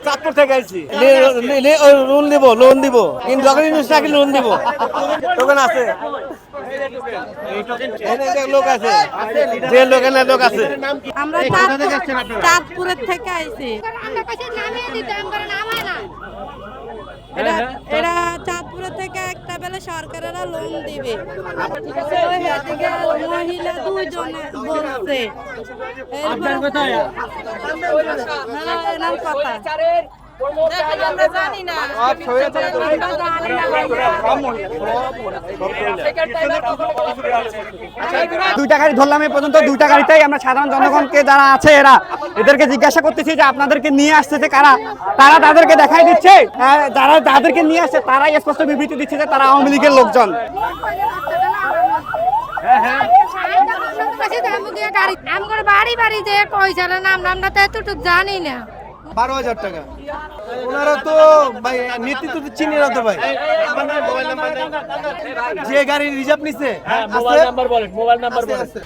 চাঁদপুর থেকে আইছি লোন দিব লোন দিব টোকেন আছে লোক আছে যে লোক আছে আমরা চাঁদপুরের থেকে আইছি এরা চাঁদপুরের থেকে একটা বেলা সরকারেরা লোন দিবে মহিলা দুইজনে বলছে আমরা জানি না 2টা গাড়ি ধরলাম এই পর্যন্ত 2টা গাড়িতেই আমরা সাধারণ জনগণকে যারা আছে এদেরকে জিজ্ঞাসা করতেছি যে আপনাদেরকে নিয়ে আসতেছে কারা, তারা তাদেরকে দেখাই দিচ্ছে যারা তাদেরকে নিয়ে আসছে তারাই স্পষ্ট বিবৃতি দিচ্ছে যে তারা আওয়ামী লীগের লোকজন। বাড়ি বাড়ি যে কইছিল নাম আমরা তো এতটুকু জানি না। 12,000 টাকা ওনারা তো ভাই নেতৃত্ব তো চিনি না তো ভাই। যে গাড়ি রিজার্ভ নিছে মোবাইল নাম্বার বলেন থেকে